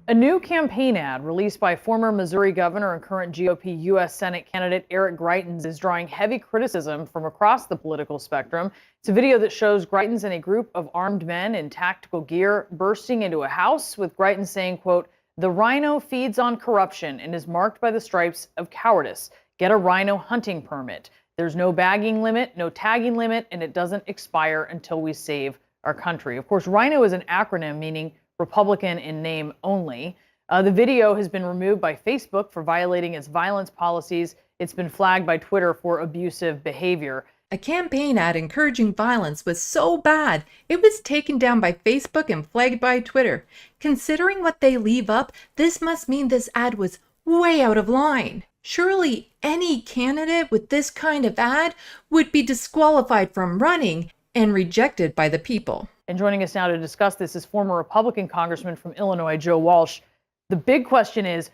A new campaign ad released by former Missouri governor and current GOP U.S. Senate candidate Eric Greitens is drawing heavy criticism from across the political spectrum. It's a video that shows Greitens and a group of armed men in tactical gear bursting into a house, with Greitens saying, quote, "The rhino feeds on corruption and is marked by the stripes of cowardice. Get a rhino hunting permit. There's no bagging limit, no tagging limit, and it doesn't expire until we save our country." Of course, rhino is an acronym meaning Republican in name only. The video has been removed by Facebook for violating its violence policies. It's been flagged by Twitter for abusive behavior. A campaign ad encouraging violence was so bad, it was taken down by Facebook and flagged by Twitter. Considering what they leave up, this must mean this ad was way out of line. Surely any candidate with this kind of ad would be disqualified from running and rejected by the people. And joining us now to discuss this is former Republican Congressman from Illinois, Joe Walsh. The big question is,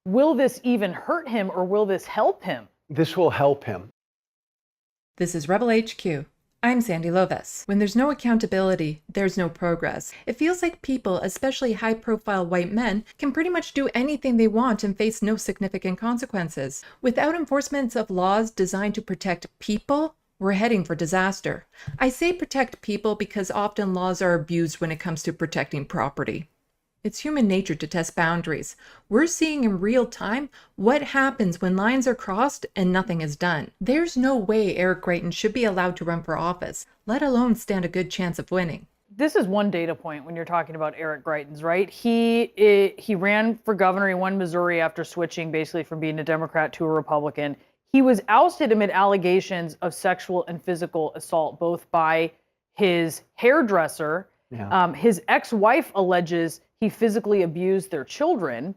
will this even hurt him or will this help him? This will help him. This is Rebel HQ. I'm Sandee Lovas. When there's no accountability, there's no progress. It feels like people, especially high-profile white men, can pretty much do anything they want and face no significant consequences. Without enforcement of laws designed to protect people, we're heading for disaster. I say protect people because often laws are abused when it comes to protecting property. It's human nature to test boundaries. We're seeing in real time what happens when lines are crossed and nothing is done. There's no way Eric Greitens should be allowed to run for office, let alone stand a good chance of winning. This is one data point when you're talking about Eric Greitens, right? He ran for governor. He won Missouri after switching basically from being a Democrat to a Republican. He was ousted amid allegations of sexual and physical assault, both by his hairdresser. His ex-wife alleges he physically abused their children.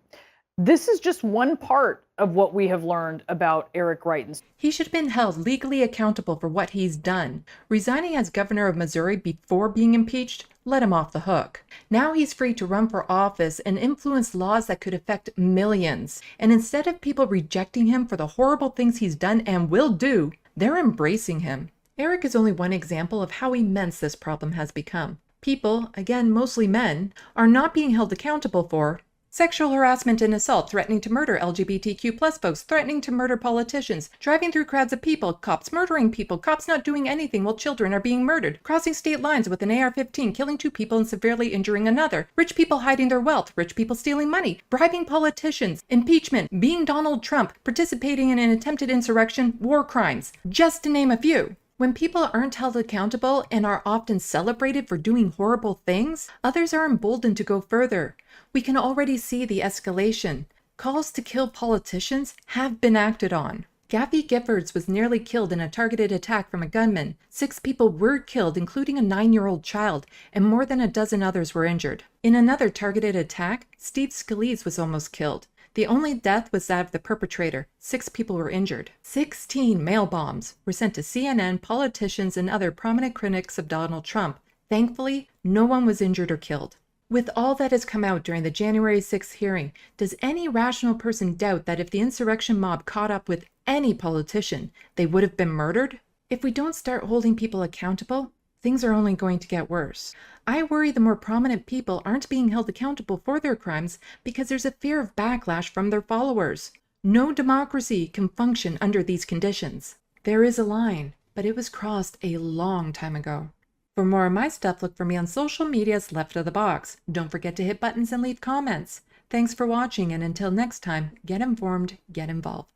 This is just one part of what we have learned about Eric Greitens. He should have been held legally accountable for what he's done. Resigning as governor of Missouri before being impeached let him off the hook. Now he's free to run for office and influence laws that could affect millions. And instead of people rejecting him for the horrible things he's done and will do, they're embracing him. Eric is only one example of how immense this problem has become. People, again mostly men, are not being held accountable for sexual harassment and assault, threatening to murder LGBTQ+ folks, threatening to murder politicians, driving through crowds of people, cops murdering people, cops not doing anything while children are being murdered, crossing state lines with an AR-15, killing 2 people and severely injuring another, rich people hiding their wealth, rich people stealing money, bribing politicians, impeachment, being Donald Trump, participating in an attempted insurrection, war crimes, just to name a few. When people aren't held accountable and are often celebrated for doing horrible things, others are emboldened to go further. We can already see the escalation. Calls to kill politicians have been acted on. Gabby Giffords was nearly killed in a targeted attack from a gunman. 6 people were killed, including a 9-year-old child, and more than a dozen others were injured. In another targeted attack, Steve Scalise was almost killed. The only death was that of the perpetrator. 6 people were injured. 16 mail bombs were sent to CNN, politicians, and other prominent critics of Donald Trump. Thankfully, no one was injured or killed. With all that has come out during the January 6th hearing, does any rational person doubt that if the insurrection mob caught up with any politician, they would have been murdered? If we don't start holding people accountable, things are only going to get worse. I worry the more prominent people aren't being held accountable for their crimes because there's a fear of backlash from their followers. No democracy can function under these conditions. There is a line, but it was crossed a long time ago. For more of my stuff, look for me on social media's left of the box. Don't forget to hit buttons and leave comments. Thanks for watching, and until next time, get informed, get involved.